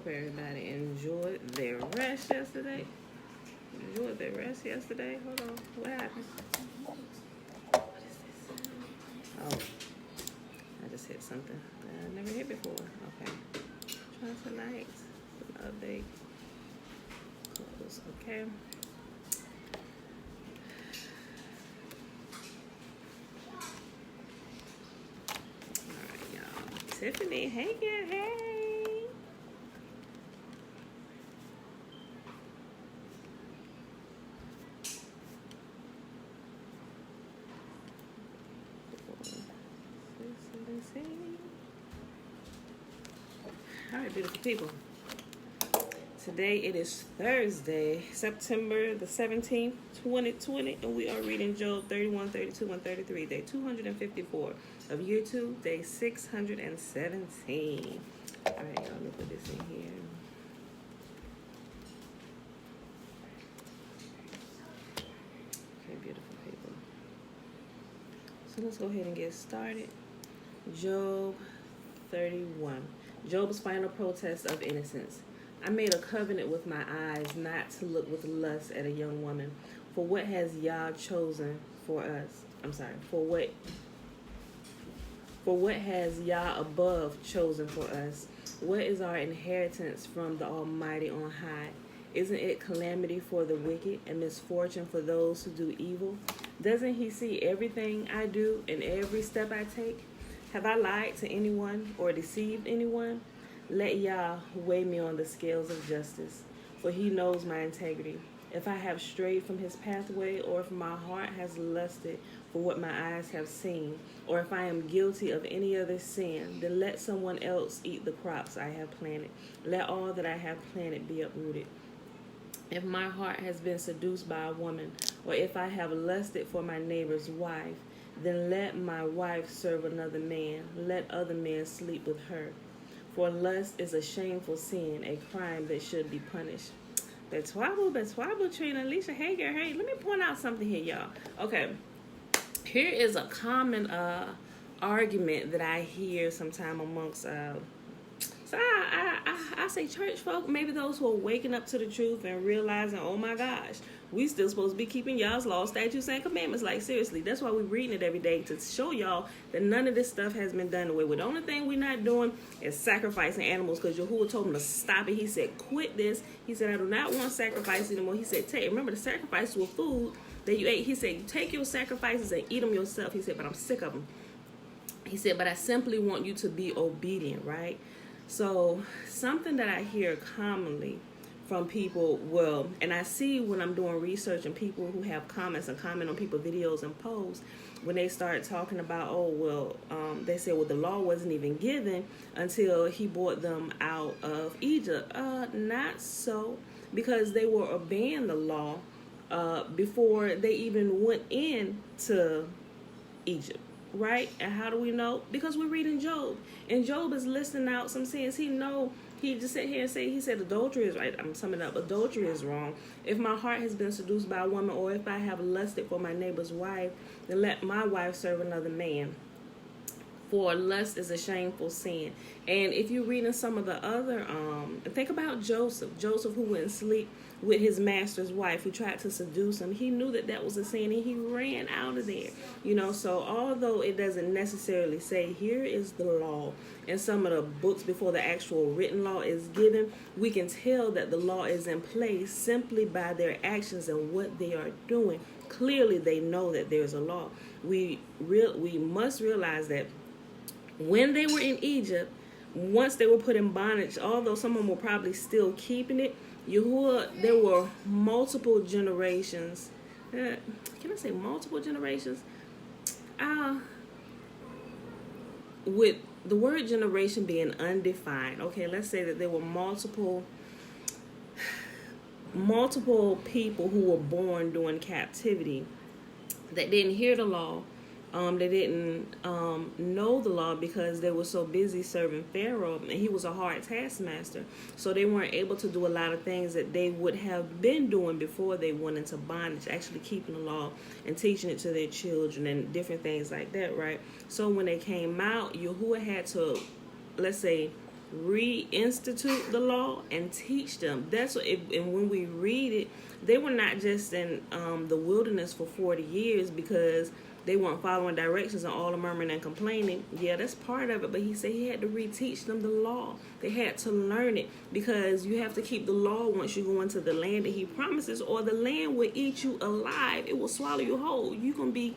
hope everybody enjoyed their rest yesterday. Hold on. What happened? What is this? Oh, I just hit something that I never hit before. Okay. Try tonight. Some update. Close. Okay. Alright, y'all. Tiffany, hey girl, hey. Alright, beautiful people. Today it is Thursday, September the 17th, 2020, and we are reading Job 31, 32, and 33, day 254 of year 2, day 617. Alright, y'all, let me put this in here. Okay, beautiful people. So let's go ahead and get started. Job 31. Job's final protest of innocence. I made a covenant with my eyes not to look with lust at a young woman. For what has Yah chosen for us? For what has Yah above chosen for us? What is our inheritance from the Almighty on high? Isn't it calamity for the wicked and misfortune for those who do evil? Doesn't he see everything I do and every step I take? Have I lied to anyone or deceived anyone? Let Yah weigh me on the scales of justice, for he knows my integrity. If I have strayed from his pathway, or if my heart has lusted for what my eyes have seen, or if I am guilty of any other sin, then let someone else eat the crops I have planted. Let all that I have planted be uprooted. If my heart has been seduced by a woman, or if I have lusted for my neighbor's wife, then let my wife serve another man. Let other men sleep with her. For lust is a shameful sin, a crime that should be punished. Betwabo, Trina, Alicia, hey girl, hey. Let me point out something here, y'all. Okay, here is a common argument that I hear sometime amongst so I say church folk, maybe those who are waking up to the truth and realizing, oh my gosh, we still supposed to be keeping y'all's laws, statutes, and commandments. Like, seriously, that's why we're reading it every day, to show y'all that none of this stuff has been done away with. The only thing we're not doing is sacrificing animals, because Yahuwah told him to stop it. He said, quit this. He said, I do not want sacrifice anymore. He said, remember, the sacrifices were food that you ate. He said, take your sacrifices and eat them yourself. He said, but I'm sick of them. He said, but I simply want you to be obedient, right? So something that I hear commonly from people, and I see when I'm doing research and people who have comments and comment on people's videos and posts, when they start talking about, they say, the law wasn't even given until he brought them out of Egypt. Not so, because they were obeying the law before they even went into Egypt. Right? And how do we know? Because we're reading Job. And Job is listing out some sins. He just sat here and he said adultery is right. I'm summing up. Adultery is wrong. If my heart has been seduced by a woman, or if I have lusted for my neighbor's wife, then let my wife serve another man. For lust is a shameful sin. And if you're reading some of the other, think about Joseph who went and sleep with his master's wife, who tried to seduce him. He knew that was a sin, and he ran out of there. So although it doesn't necessarily say here is the law in some of the books before the actual written law is given, we can tell that the law is in place simply by their actions and what they are doing. Clearly they know that there's a law. We must realize that when they were in Egypt, once they were put in bondage, although some of them were probably still keeping it, Yahuwah, there were multiple generations. Can I say multiple generations? With the word generation being undefined, okay, let's say that there were multiple people who were born during captivity that didn't hear the law. They didn't know the law because they were so busy serving Pharaoh, and he was a hard taskmaster. So they weren't able to do a lot of things that they would have been doing before they went into bondage, actually keeping the law and teaching it to their children and different things like that, right? So when they came out, Yahuwah had to, let's say, reinstitute the law and teach them. That's what. And when we read it, they were not just in the wilderness for 40 years because they weren't following directions and all the murmuring and complaining. Yeah, that's part of it. But he said he had to reteach them the law. They had to learn it because you have to keep the law once you go into the land that he promises, or the land will eat you alive. It will swallow you whole. You're going to be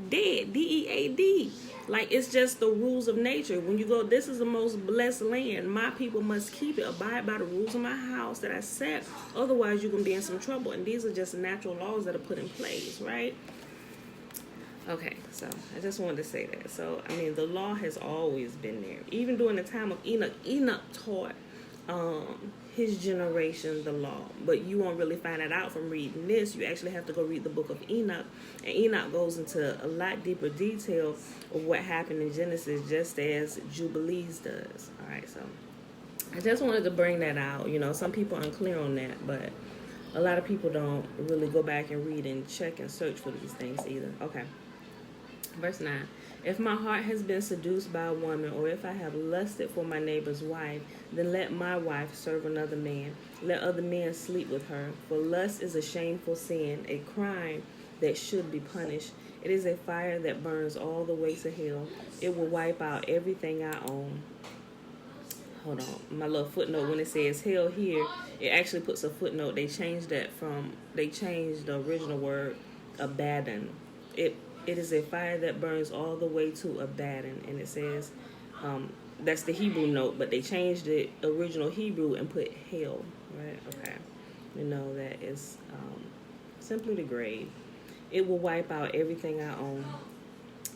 dead. DEAD. Like, it's just the rules of nature. When you go, this is the most blessed land. My people must keep it. Abide by the rules of my house that I set. Otherwise, you're going to be in some trouble. And these are just natural laws that are put in place, right? Okay, so I just wanted to say that. So, I mean, the law has always been there. Even during the time of Enoch, Enoch taught his generation the law. But you won't really find that out from reading this. You actually have to go read the book of Enoch. And Enoch goes into a lot deeper detail of what happened in Genesis, just as Jubilees does. All right, so I just wanted to bring that out. You know, some people are unclear on that, but a lot of people don't really go back and read and check and search for these things either. Okay. Verse 9. If my heart has been seduced by a woman, or if I have lusted for my neighbor's wife, then let my wife serve another man. Let other men sleep with her. For lust is a shameful sin, a crime that should be punished. It is a fire that burns all the way to hell. It will wipe out everything I own. Hold on. My little footnote, when it says hell here, it actually puts a footnote. They changed the original word, Abaddon. It is a fire that burns all the way to Abaddon. And it says, that's the Hebrew note, but they changed the original Hebrew and put hell, right? Okay. You know, that is simply the grave. It will wipe out everything I own.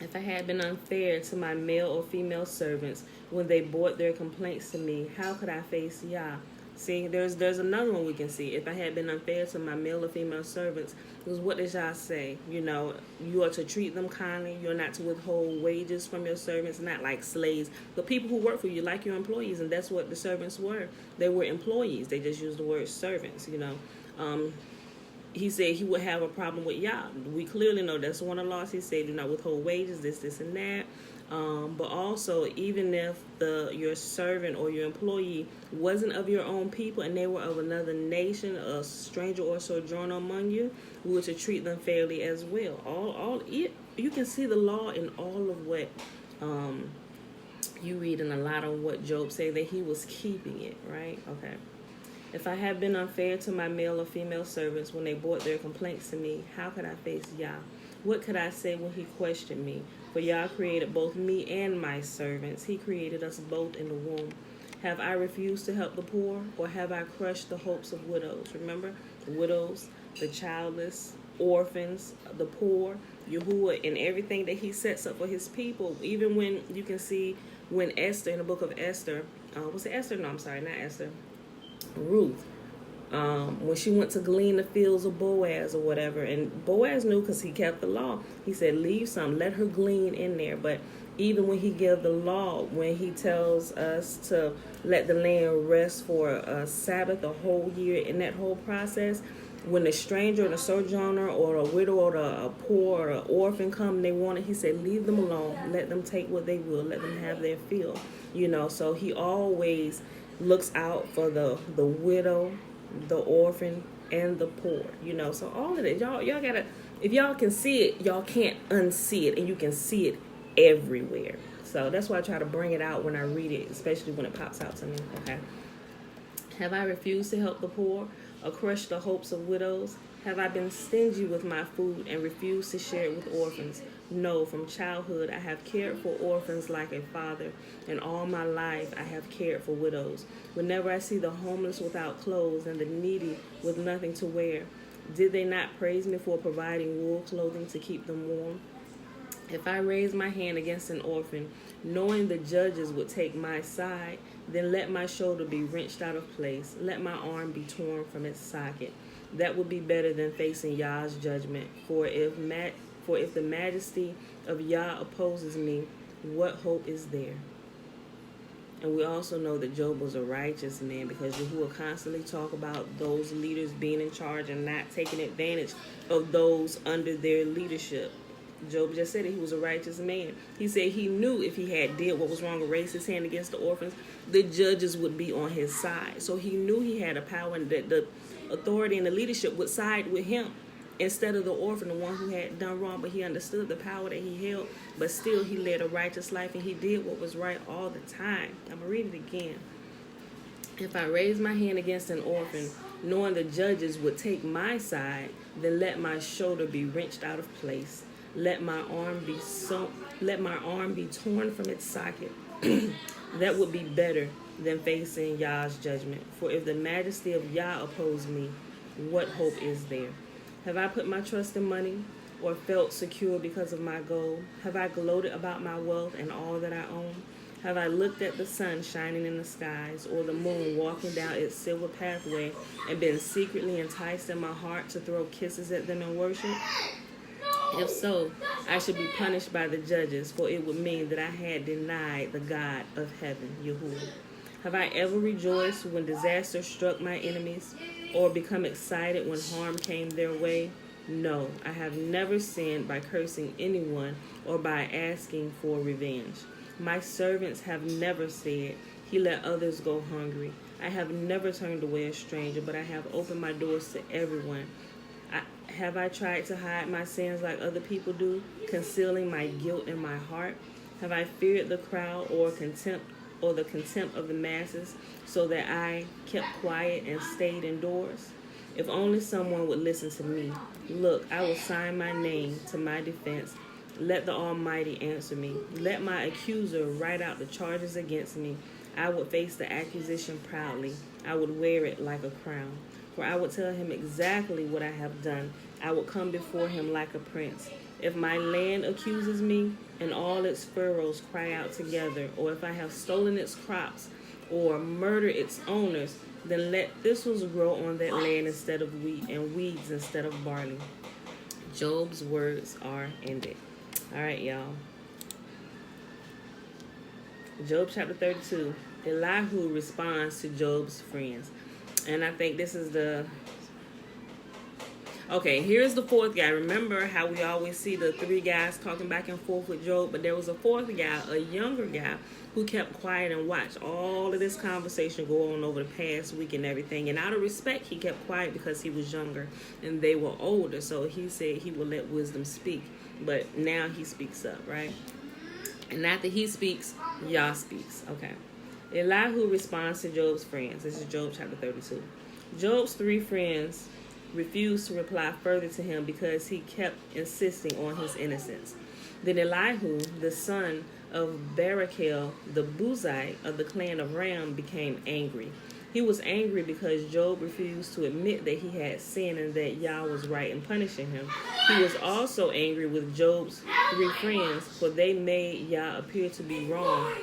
If I had been unfair to my male or female servants when they brought their complaints to me, how could I face Yah? See, there's another one we can see. If I had been unfair to my male or female servants, because what does Yah say? You know, you are to treat them kindly. You're not to withhold wages from your servants, not like slaves, but people who work for you, like your employees. And that's what the servants were. They were employees. They just used the word servants, you know. He said he would have a problem with Yah. We clearly know that's one of the laws. He said, do not withhold wages, this, and that. But also, even if your servant or your employee wasn't of your own people and they were of another nation, a stranger or sojourner among you, we were to treat them fairly as well. You can see the law in all of what you read in a lot of what Job said, that he was keeping it, right? Okay. If I have been unfair to my male or female servants when they brought their complaints to me, how could I face Yah? What could I say when he questioned me? For Yah created both me and my servants. He created us both in the womb. Have I refused to help the poor, or have I crushed the hopes of widows? Remember, the widows, the childless, orphans, the poor, Yahuwah, and everything that he sets up for his people. Even when you can see when Esther, in the book of Esther, was it Esther? No, I'm sorry, not Esther. Ruth, when she went to glean the fields of Boaz or whatever, and Boaz knew because he kept the law. He said, leave some, let her glean in there. But even when he gave the law, when he tells us to let the land rest for a Sabbath, a whole year, in that whole process, when a stranger or a sojourner or a widow or a poor or an orphan come and they want it, he said, leave them alone, let them take what they will, let them have their fill. You know, so he always looks out for the widow, the orphan, and the poor, you know. So all of it, y'all gotta, if y'all can see it, y'all can't unsee it, and you can see it everywhere. So that's why I try to bring it out when I read it, especially when it pops out to me. Okay. Have I refused to help the poor or crushed the hopes of widows? Have I been stingy with my food and refused to share it with orphans? No, from childhood I have cared for orphans like a father, and all my life I have cared for widows. Whenever I see the homeless without clothes and the needy with nothing to wear, did they not praise me for providing wool clothing to keep them warm? If I raise my hand against an orphan, knowing the judges would take my side, then let my shoulder be wrenched out of place, let my arm be torn from its socket. That would be better than facing Yah's judgment. For if the majesty of Yah opposes me, what hope is there? And we also know that Job was a righteous man, because Yahuwah constantly talk about those leaders being in charge and not taking advantage of those under their leadership. Job just said it. He was a righteous man. He said he knew if he had did what was wrong or raised his hand against the orphans, the judges would be on his side. So he knew he had a power and that the authority and the leadership would side with him instead of the orphan, the one who had done wrong. But he understood the power that he held, but still he led a righteous life and he did what was right all the time. I'm going to read it again. If I raise my hand against an orphan, knowing the judges would take my side, then let my shoulder be wrenched out of place. Let my arm be torn from its socket. That would be better than facing Yah's judgment. For if the majesty of Yah oppose me, what hope is there? Have I put my trust in money or felt secure because of my gold? Have I gloated about my wealth and all that I own? Have I looked at the sun shining in the skies or the moon walking down its silver pathway and been secretly enticed in my heart to throw kisses at them in worship? If so, I should be punished by the judges, for it would mean that I had denied the God of heaven, Yahuwah. Have I ever rejoiced when disaster struck my enemies or become excited when harm came their way? No, I have never sinned by cursing anyone or by asking for revenge. My servants have never said, he let others go hungry. I have never turned away a stranger, but I have opened my doors to everyone. Have I tried to hide my sins like other people do, concealing my guilt in my heart? Have I feared the crowd or the contempt of the masses, so that I kept quiet and stayed indoors? If only someone would listen to me. Look, I will sign my name to my defense. Let the Almighty answer me. Let my accuser write out the charges against me. I would face the accusation proudly. I would wear it like a crown. For I would tell him exactly what I have done. I would come before him like a prince. If my land accuses me and all its furrows cry out together, or if I have stolen its crops or murdered its owners, then let thistles grow on that land instead of wheat and weeds instead of barley. Job's words are ended. All right, y'all. Job chapter 32. Elihu responds to Job's friends. And I think this is okay, here's the fourth guy. Remember how we always see the three guys talking back and forth with Job, but there was a fourth guy, a younger guy, who kept quiet and watched all of this conversation go on over the past week and everything. And out of respect, he kept quiet because he was younger and they were older. So he said he would let wisdom speak. But now he speaks up, right? And after he speaks, Yah speaks. Okay. Elihu responds to Job's friends. This is Job chapter 32. Job's three friends refused to reply further to him because he kept insisting on his innocence. Then Elihu, the son of Barachel, the Buzite of the clan of Ram, became angry. He was angry because Job refused to admit that he had sinned and that Yah was right in punishing him. He was also angry with Job's three friends, for they made Yah appear to be wrong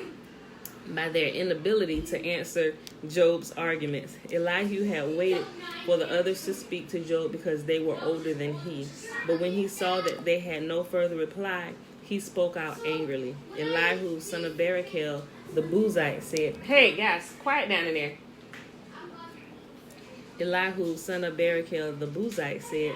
by their inability to answer Job's arguments. Elihu had waited for the others to speak to Job because they were older than he. But when he saw that they had no further reply, he spoke out angrily. Elihu, son of Barachel, the Buzite, said, "Hey, guys, quiet down in there." Elihu, son of Barachel, the Buzite, said,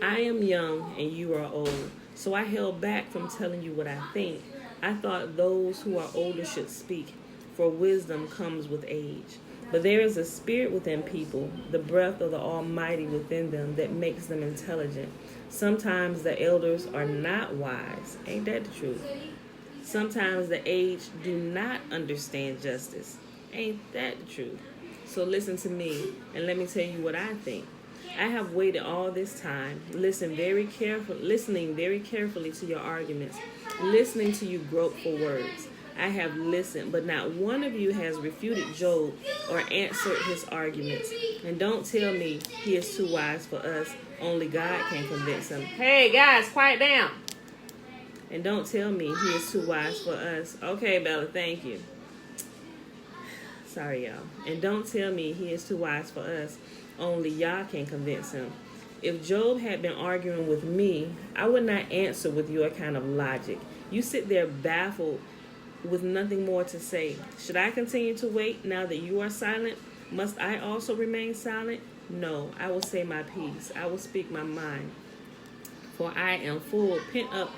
"I am young and you are old, so I held back from telling you what I think. I thought those who are older should speak, for wisdom comes with age. But there is a spirit within people, the breath of the Almighty within them, that makes them intelligent. Sometimes the elders are not wise." Ain't that the truth? "Sometimes the aged do not understand justice." Ain't that the truth? So listen to me, and let me tell you what I think. I have waited all this time, listening very carefully to your arguments, listening to you grope for words. I have listened, but not one of you has refuted Job or answered his arguments. And don't tell me he is too wise for us. Only God can convince him. Hey, guys, quiet down. And don't tell me he is too wise for us. Okay, Bella, thank you. Sorry, y'all. And don't tell me he is too wise for us. Only Yah can convince him. If Job had been arguing with me, I would not answer with your kind of logic. You sit there baffled with nothing more to say. Should I continue to wait now that you are silent? Must I also remain silent? No, I will say my piece. I will speak my mind. For I am full, pent up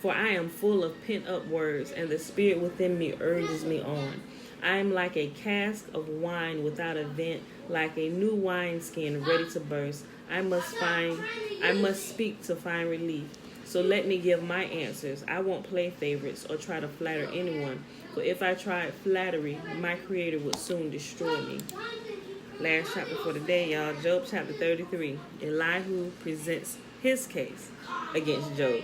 For I am full of pent-up words, and the spirit within me urges me on. I am like a cask of wine without a vent, like a new wineskin ready to burst. I must speak to find relief. So let me give my answers. I won't play favorites or try to flatter anyone. For if I tried flattery, my Creator would soon destroy me. Last chapter for the day, y'all. Job chapter 33. Elihu presents his case against Job.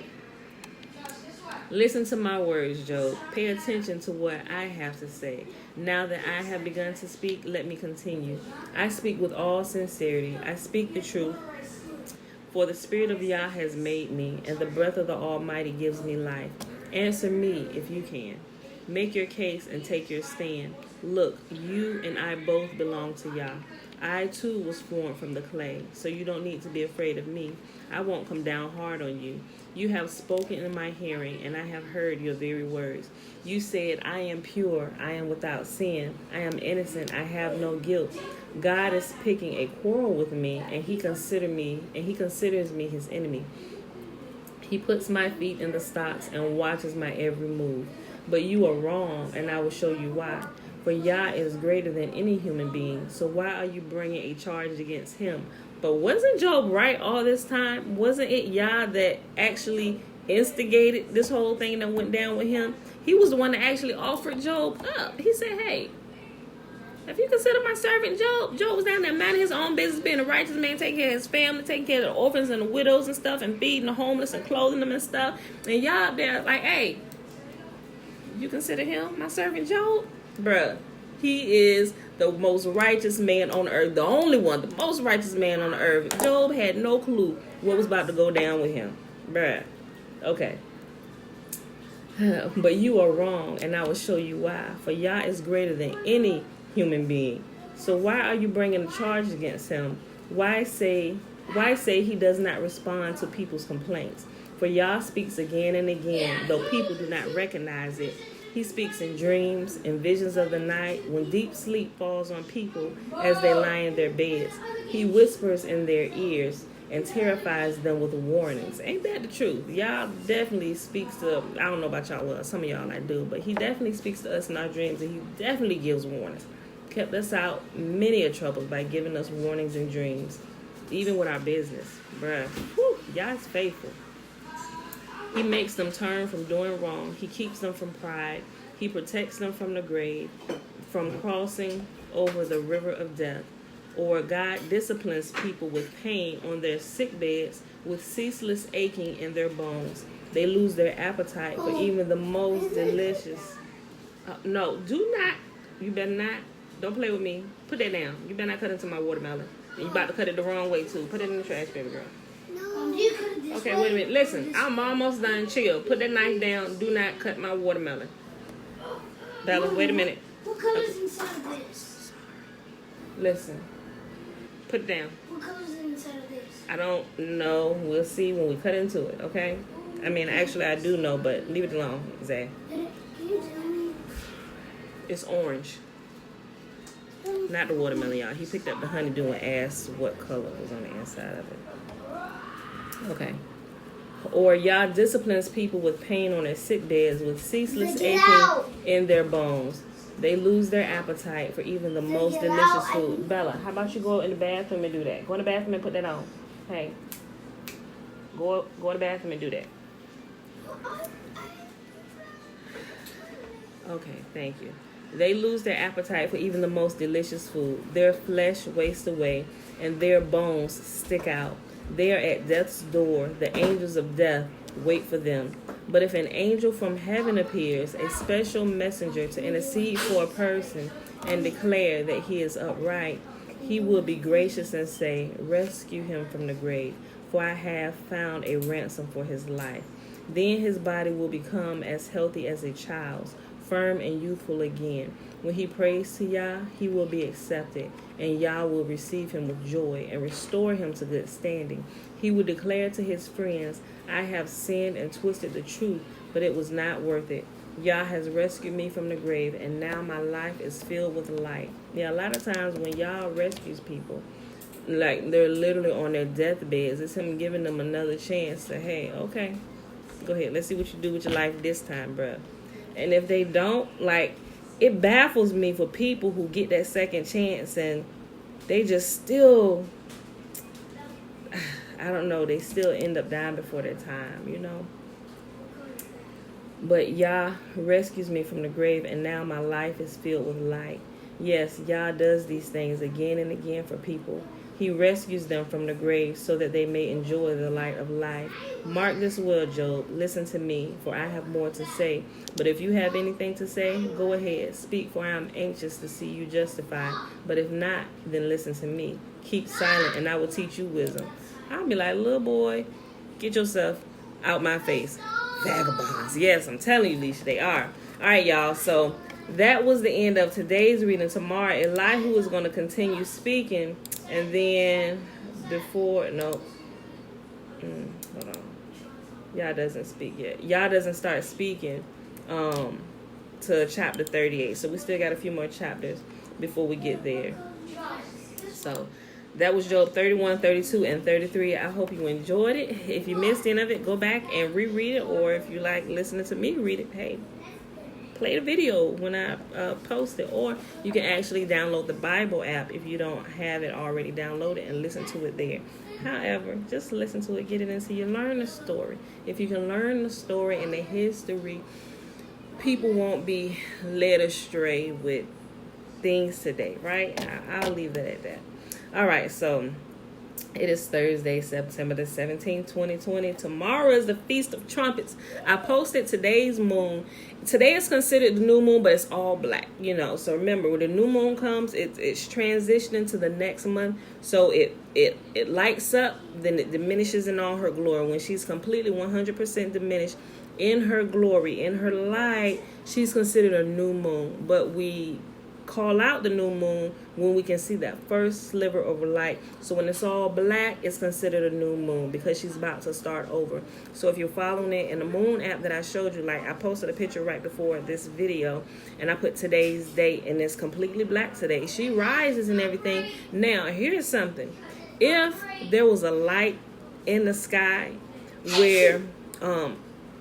Listen to my words, Job. Pay attention to what I have to say. Now that I have begun to speak, let me continue. I speak with all sincerity. I speak the truth. For the Spirit of Yah has made me, and the breath of the Almighty gives me life. Answer me if you can. Make your case and take your stand. Look, you and I both belong to Yah. I too was formed from the clay, so you don't need to be afraid of me. I won't come down hard on you. You have spoken in my hearing, and I have heard your very words. You said, I am pure, I am without sin, I am innocent, I have no guilt. God is picking a quarrel with me, and he considers me his enemy. He puts my feet in the stocks and watches my every move. But you are wrong, and I will show you why. For Yah is greater than any human being, so why are you bringing a charge against him? But wasn't Job right all this time? Wasn't it Yah that actually instigated this whole thing that went down with him? He was the one that actually offered Job up. He said, hey, if you consider my servant Job, Job was down there minding his own business, being a righteous man, taking care of his family, taking care of the orphans and the widows and stuff, and feeding the homeless and clothing them and stuff. And Yah up there like, hey, you consider him my servant Job? Bruh, he is the most righteous man on earth. The only one, the most righteous man on earth. Job had no clue what was about to go down with him. Bruh. Okay. But you are wrong, and I will show you why. For Yah is greater than any human being. So why are you bringing a charge against him? Why say he does not respond to people's complaints? For Yah speaks again and again, though people do not recognize it. He speaks in dreams, in visions of the night, when deep sleep falls on people as they lie in their beds. He whispers in their ears and terrifies them with warnings. Ain't that the truth? Yah definitely speaks to, I don't know about y'all, well, some of y'all I do, but he definitely speaks to us in our dreams, and he definitely gives warnings. Kept us out many a troubles by giving us warnings in dreams, even with our business. Bruh, whew, Yah is faithful. He makes them turn from doing wrong. He keeps them from pride. He protects them from the grave, from crossing over the river of death. Or God disciplines people with pain on their sick beds, with ceaseless aching in their bones. They lose their appetite for even the most delicious. No, do not. You better not. Don't play with me. Put that down. You better not cut into my watermelon. And you about to cut it the wrong way, too. Put it in the trash, baby girl. Okay, wait a minute. Listen, I'm almost done. Chill. Put that knife down. Do not cut my watermelon. Bella, wait a minute. What color is inside of this? Listen. Put it down. What color is inside of this? I don't know. We'll see when we cut into it, okay? I mean, actually, I do know, but leave it alone, Zay. Can you tell me? It's orange. Not the watermelon, y'all. He picked up the honeydew and asked what color was on the inside of it. Okay. Or Yah disciplines people with pain on their sick beds, with ceaseless aching in their bones. They lose their appetite for even the most delicious food. Bella, how about you go in the bathroom and do that? Go in the bathroom and put that on. Hey. Go in the bathroom and do that. Okay, thank you. They lose their appetite for even the most delicious food. Their flesh wastes away, and their bones stick out. They are at death's door. The angels of death wait for them. But if an angel from heaven appears, a special messenger to intercede for a person and declare that he is upright, he will be gracious and say, rescue him from the grave, for I have found a ransom for his life. Then his body will become as healthy as a child's, firm and youthful again. When he prays to Yah, he will be accepted, and Yah will receive him with joy and restore him to good standing. He will declare to his friends, I have sinned and twisted the truth, but it was not worth it. Yah has rescued me from the grave, and now my life is filled with light. Yeah, a lot of times when Yah rescues people, like they're literally on their deathbeds, it's him giving them another chance to, hey, okay, Go ahead. Let's see what you do with your life this time, bruh. And if they don't, like, it baffles me for people who get that second chance and they just still, I don't know, they still end up dying before their time, you know. But Yah rescues me from the grave, and now my life is filled with light. Yes, Yah does these things again and again for people. He rescues them from the grave so that they may enjoy the light of life. Mark this well, Job. Listen to me, for I have more to say. But if you have anything to say, go ahead. Speak, for I am anxious to see you justified. But if not, then listen to me. Keep silent, and I will teach you wisdom. I'll be like, little boy, get yourself out my face. Vagabonds. Yes, I'm telling you, Leisha, they are. All right, y'all. So that was the end of today's reading. Tomorrow, Elihu is going to continue speaking. And then hold on. Yah doesn't speak yet. Yah doesn't start speaking to chapter 38. So we still got a few more chapters before we get there. So that was Job 31, 32, and 33. I hope you enjoyed it. If you missed any of it, go back and reread it. Or if you like listening to me read it, hey, play the video when I post it. Or you can actually download the Bible app if you don't have it already downloaded and listen to it there. However, just listen to it, get it into you. Learn the story. If you can learn the story and the history, people won't be led astray with things today, right? I'll leave it at that. All right, so it is Thursday, September the 17th, 2020. Tomorrow is the Feast of Trumpets. I posted today's moon. Today is considered the new moon, but it's all black, you know. So remember, when the new moon comes, it's transitioning to the next month. So it lights up, then it diminishes in all her glory. When she's completely 100% diminished in her glory, in her light, she's considered a new moon. But we call out the new moon when we can see that first sliver of light. So when it's all black, it's considered a new moon because she's about to start over. So if you're following it in the moon app that I showed you, like I posted a picture right before this video and I put today's date and it's completely black today. She rises and everything. Now here's something. If there was a light in the sky where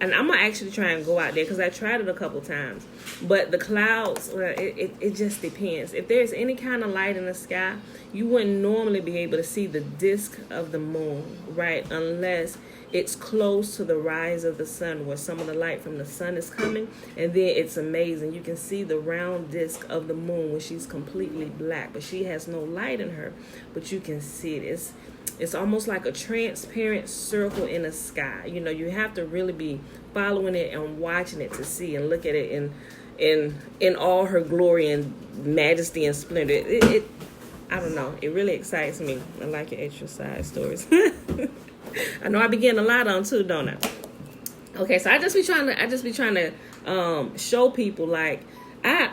and I'm going to actually try and go out there because I tried it a couple times. But the clouds, it just depends. If there's any kind of light in the sky, you wouldn't normally be able to see the disk of the moon, right? Unless it's close to the rise of the sun where some of the light from the sun is coming. And then it's amazing. You can see the round disk of the moon when she's completely black. But she has no light in her. But you can see it. It's almost like a transparent circle in the sky. You know, you have to really be following it and watching it to see and look at it in all her glory and majesty and splendor. I don't know. It really excites me. I like your exercise stories. I know I be getting a lot on too, don't I? Okay, so I just be trying to show people like, I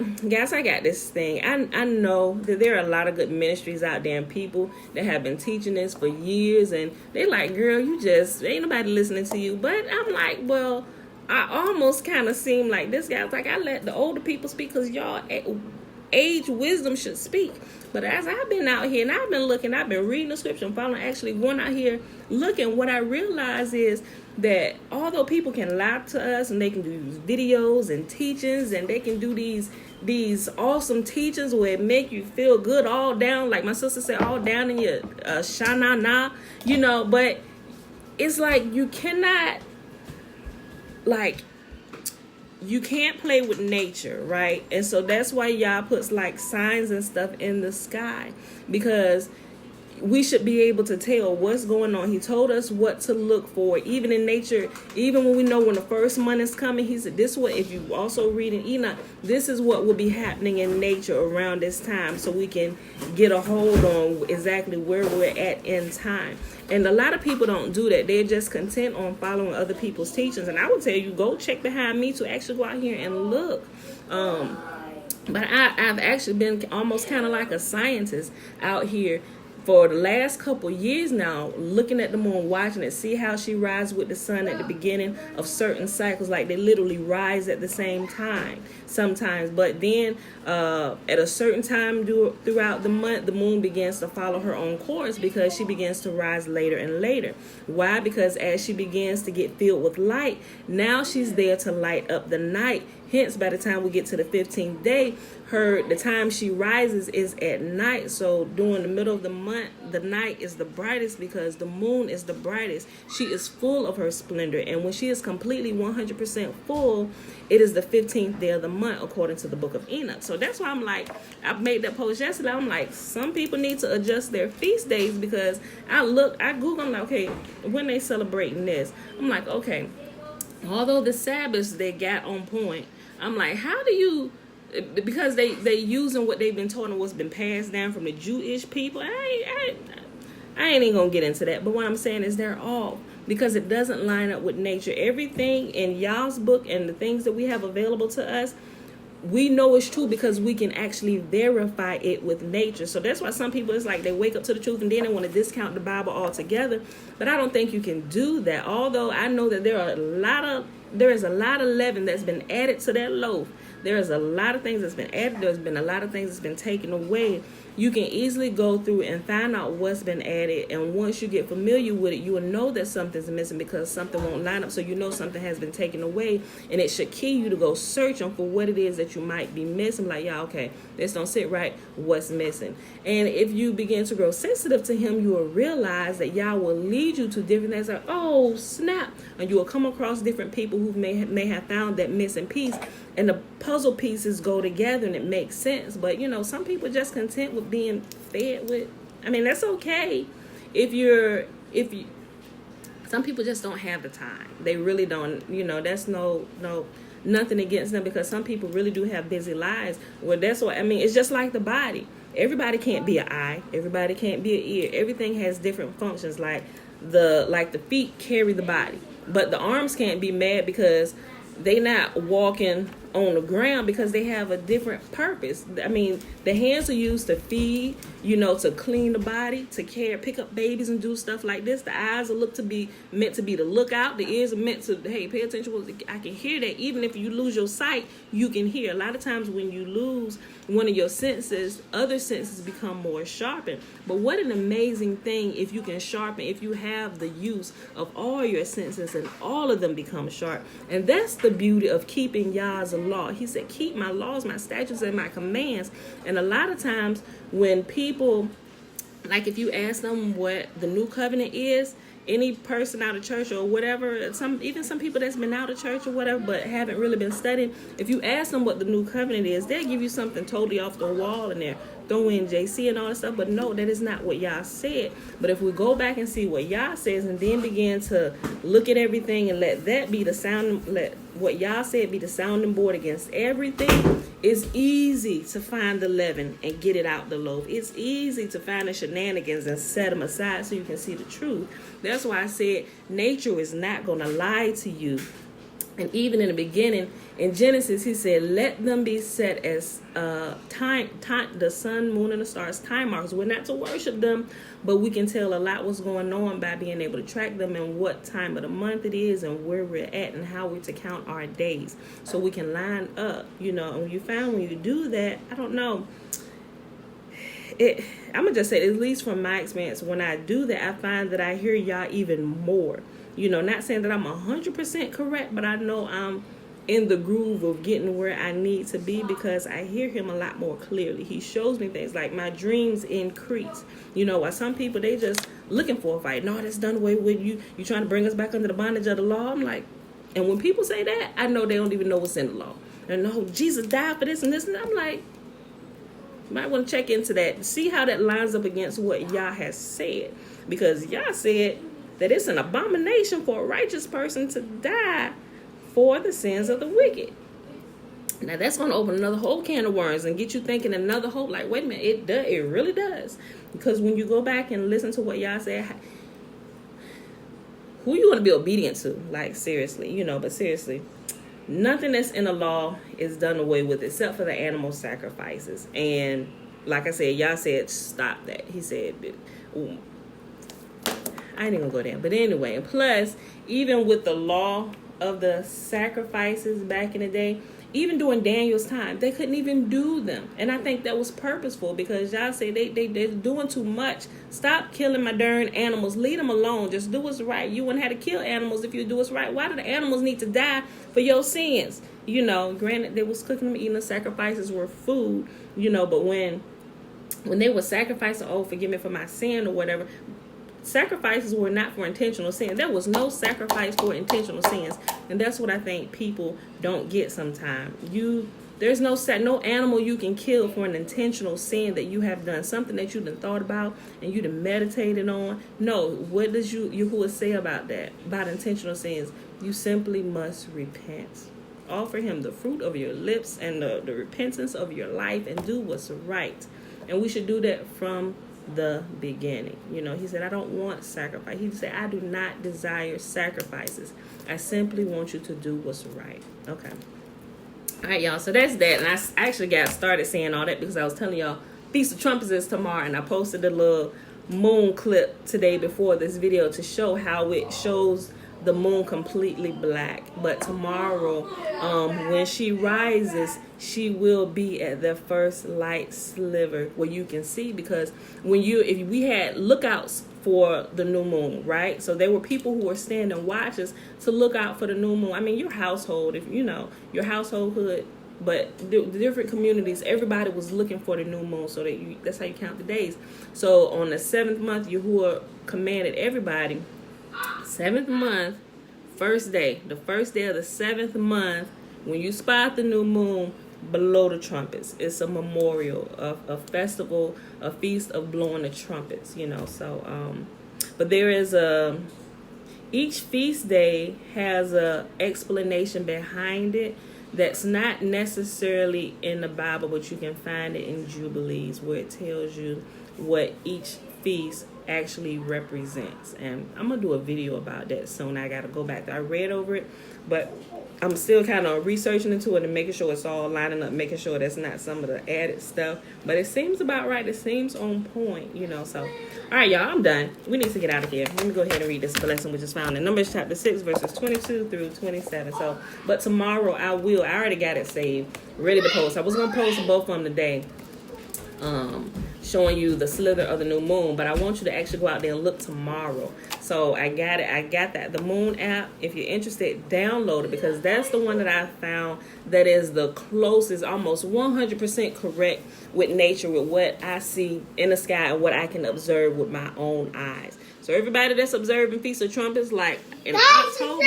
got this thing. I know that there are a lot of good ministries out there and people that have been teaching this for years, and they're like, girl, you just ain't nobody listening to you. But I'm like, well, I almost kind of seem like this guy's like, I let the older people speak because y'all age wisdom should speak. But as I've been out here and I've been reading the scripture and following, actually going out here looking, what I realize is that although people can lie to us and they can do videos and teachings and they can do these awesome teachings where it make you feel good all down, like my sister said, all down in your sha-na-na, you know, but it's like you cannot, like, you can't play with nature, right? And so that's why Yah puts like signs and stuff in the sky, because we should be able to tell what's going on. He told us what to look for, even in nature, even when we know when the first month is coming. He said this what, if you also read in Enoch, this is what will be happening in nature around this time, so we can get a hold on exactly where we're at in time. And a lot of people don't do that. They're just content on following other people's teachings. And I would tell you, go check behind me to actually go out here and look. But I've actually been almost kind of like a scientist out here for the last couple years now, looking at the moon, watching it, see how she rises with the sun at the beginning of certain cycles, like they literally rise at the same time sometimes. But then at a certain time throughout the month, the moon begins to follow her own course because she begins to rise later and later. Why? Because as she begins to get filled with light, now she's there to light up the night. Hence, by the time we get to the 15th day, the time she rises is at night. So during the middle of the month, the night is the brightest because the moon is the brightest. She is full of her splendor. And when she is completely 100% full, it is the 15th day of the month, according to the book of Enoch. So that's why I'm like, I made that post yesterday. I'm like, some people need to adjust their feast days because I Google, I'm like, okay, when they celebrating this? I'm like, okay, although the Sabbaths they got on point, I'm like, how do you, because they using what they've been taught and what's been passed down from the Jewish people. I ain't even gonna get into that. But what I'm saying is they're off because it doesn't line up with nature. Everything in y'all's book and the things that we have available to us, we know it's true because we can actually verify it with nature. So that's why some people, it's like they wake up to the truth and then they want to discount the Bible altogether. But I don't think you can do that. Although I know that there is a lot of leaven that's been added to that loaf. There is a lot of things that's been added. There's been a lot of things that's been taken away. You can easily go through and find out what's been added. And once you get familiar with it, you will know that something's missing because something won't line up. So you know something has been taken away. And it should key you to go searching for what it is that you might be missing. Like, yeah, okay, this don't sit right. What's missing? And if you begin to grow sensitive to him, you will realize that Yah will lead you to different things. Like, oh, snap. And you will come across different people who may have found that missing piece. And the puzzle pieces go together and it makes sense. But, some people are just content with being fed with. I mean, that's okay. Some people just don't have the time. They really don't, that's nothing against them because some people really do have busy lives. Well, that's what, it's just like the body. Everybody can't be an eye. Everybody can't be an ear. Everything has different functions. Like the feet carry the body. But the arms can't be mad because they not walking on the ground because they have a different purpose. I mean, the hands are used to feed, to clean the body, to pick up babies and do stuff like this. The eyes are meant to be to look out. The ears are meant to, hey, pay attention. I can hear that. Even if you lose your sight, you can hear. A lot of times when you lose one of your senses, other senses become more sharpened. But what an amazing thing if you can sharpen, if you have the use of all your senses and all of them become sharp. And that's the beauty of keeping Yah's law. He said, keep my laws, my statutes, and my commands. And a lot of times when people, like if you ask them what the new covenant is, any person out of church or whatever, some people that's been out of church or whatever but haven't really been studying, if you ask them what the new covenant is, they'll give you something totally off the wall and they're throwing JC and all that stuff. But no, that is not what Yah said. But if we go back and see what Yah says and then begin to look at everything and let that be let what Yah said be the sounding board against everything, it's easy to find the leaven and get it out the loaf. It's easy to find the shenanigans and set them aside so you can see the truth. That's why I said nature is not going to lie to you. And even in the beginning, in Genesis, he said, let them be set as time, the sun, moon, and the stars, time markers. We're not to worship them, but we can tell a lot what's going on by being able to track them and what time of the month it is and where we're at and how we're to count our days. So we can line up, and when you do that, I don't know. I'm going to just say, at least from my experience, when I do that, I find that I hear Yah even more. Not saying that I'm 100% correct, but I know I'm in the groove of getting where I need to be because I hear him a lot more clearly. He shows me things like my dreams increase. While some people, they just looking for a fight. No, that's done away with. You trying to bring us back under the bondage of the law. I'm like, and when people say that, I know they don't even know what's in the law. And no, Jesus died for this and this. And I'm like, you might want to check into that. See how that lines up against what Yah has said. Because Yah said that it's an abomination for a righteous person to die for the sins of the wicked. Now that's going to open another whole can of worms and get you thinking another whole, like, wait a minute, it really does. Because when you go back and listen to what Yah said, who you want to be obedient to? Like, seriously, but seriously, nothing that's in the law is done away with except for the animal sacrifices. And like I said, y'all said stop that. He said, ooh, I ain't even gonna go there. But anyway, and plus, even with the law of the sacrifices back in the day, even during Daniel's time, they couldn't even do them. And I think that was purposeful because y'all say they're doing too much. Stop killing my darn animals. Leave them alone. Just do what's right. You wouldn't have to kill animals if you do what's right. Why do the animals need to die for your sins? You know, granted, they was cooking them, eating the sacrifices were food, you know, but when they were sacrificing, oh, forgive me for my sin or whatever, sacrifices were not for intentional sin. There was no sacrifice for intentional sins, and that's what I think people don't get sometimes. There's no animal you can kill for an intentional sin that you have done, something that you done thought about and you done meditated on. No, what does Yahuwah say about that, about intentional sins? You simply must repent. Offer him the fruit of your lips and the repentance of your life and do what's right. And we should do that from the beginning. You know, he said, I don't want sacrifice. He said, I do not desire sacrifices. I simply want you to do what's right. Okay. All right, y'all. So that's that. And I actually got started saying all that because I was telling y'all Feast of Trumpets is tomorrow. And I posted a little moon clip today before this video to show how it shows the moon completely black. But tomorrow, when she rises, she will be at the first light sliver where you can see, because if we had lookouts for the new moon, right? So there were people who were standing watches to look out for the new moon. I mean, your household, if you know, your household hood, but the different communities, everybody was looking for the new moon, so that's how you count the days. So on the 7th month, Yahuwah commanded everybody, 7th month, first day, the first day of the 7th month, when you spot the new moon, blow the trumpets. It's a memorial, a festival, a feast of blowing the trumpets, you know. So, but there is each feast day has a explanation behind it that's not necessarily in the Bible, but you can find it in Jubilees where it tells you what each feast actually represents. And I'm gonna do a video about that soon. I gotta go back. I read over it, but I'm still kind of researching into it and making sure it's all lining up, making sure that's not some of the added stuff. But it seems about right. It seems on point, you know. So, all right, y'all, I'm done. We need to get out of here. Let me go ahead and read this lesson, which is found in Numbers chapter 6, verses 22 through 27. So, but tomorrow I already got it saved, ready to post. I was going to post both of them today, showing you the slither of the new moon, but I want you to actually go out there and look tomorrow. So I got it. I got that. The Moon app, if you're interested, download it, because that's the one that I found that is the closest, almost 100% correct with nature, with what I see in the sky and what I can observe with my own eyes. So everybody that's observing Feast of Trumpets, like in October,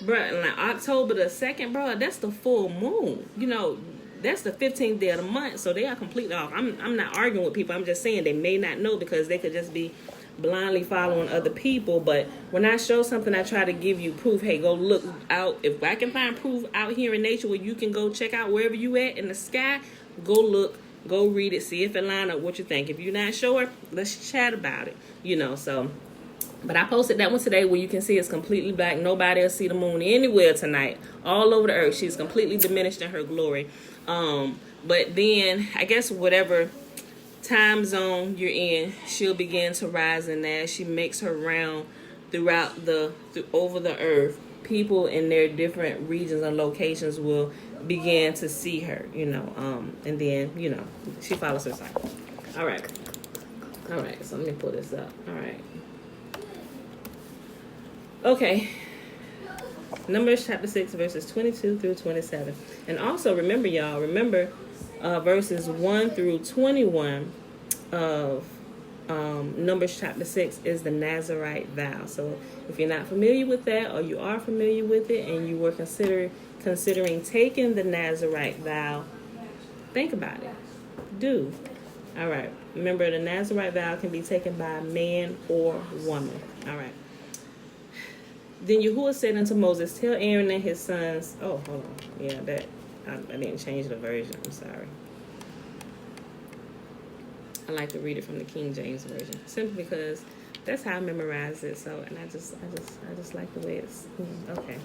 like October the 2nd, bro, that's the full moon. You know, that's the 15th day of the month, so they are completely off. I'm not arguing with people. I'm just saying they may not know, because they could just be blindly following other people. But when I show something, I try to give you proof. Hey, go look out. If I can find proof out here in nature where you can go check out wherever you at in the sky, go look, go read it, see if it line up what you think. If you're not sure, let's chat about it, you know. So, but I posted that one today where you can see it's completely black. Nobody will see the moon anywhere tonight. All over the earth, she's completely diminished in her glory. But then I guess whatever time zone you're in, she'll begin to rise in that. She makes her round throughout over the earth. People in their different regions and locations will begin to see her, you know, and then, you know, she follows her cycle. All right, so let me pull this up. All right, okay. Numbers chapter 6, verses 22 through 27. And also remember, y'all, verses 1 through 21 of Numbers chapter 6 is the Nazirite vow. So if you're not familiar with that, or you are familiar with it and you were considering taking the Nazirite vow, think about it. Do. All right. Remember, the Nazirite vow can be taken by a man or woman. All right. Then Yahuwah said unto Moses, tell Aaron and his sons. Oh, hold on. Yeah, I didn't change the version. I'm sorry. I like to read it from the King James version, simply because that's how I memorize it. So, and I just like the way it's okay.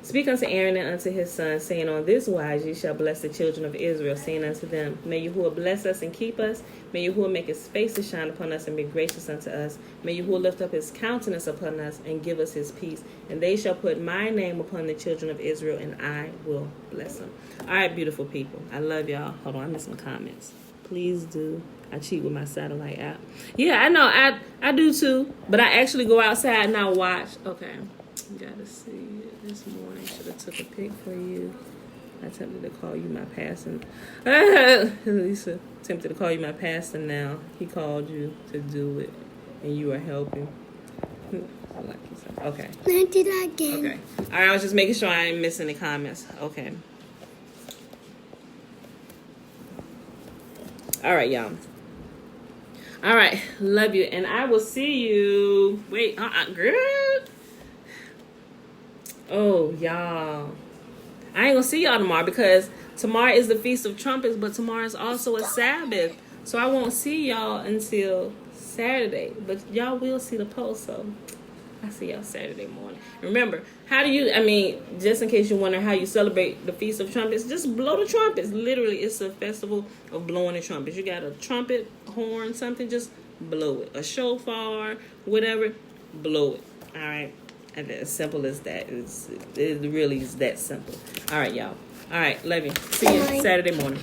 Speak unto Aaron and unto his sons, saying, on this wise ye shall bless the children of Israel, saying unto them, may Yahuwah bless us and keep us. May Yahuwah make his face to shine upon us and be gracious unto us. May Yahuwah lift up his countenance upon us and give us his peace. And they shall put my name upon the children of Israel, and I will bless them. All right, beautiful people. I love y'all. Hold on, I missed some comments. Please do. I cheat with my satellite app. Yeah, I know. I do too. But I actually go outside and I watch. Okay. You gotta see it this morning. Should have took a pic for you. I attempted to call you my pastor. Lisa attempted to call you my pastor now. He called you to do it. And you are helping. I like you. Okay. I did that again. Okay. All right, I was just making sure I ain't missing any comments. Okay. All right, y'all. All right. Love you. And I will see you. Wait. Girl. Oh, y'all. I ain't gonna see y'all tomorrow because tomorrow is the Feast of Trumpets, but tomorrow is also a Sabbath. So I won't see y'all until Saturday. But y'all will see the post, so I'll see y'all Saturday morning. Remember, just in case you're wondering how you celebrate the Feast of Trumpets, just blow the trumpets. Literally, it's a festival of blowing the trumpets. You got a trumpet, horn, something, just blow it. A shofar, whatever, blow it. All right? And as simple as that. It really is that simple. All right, y'all. All right, love you. See you Saturday morning.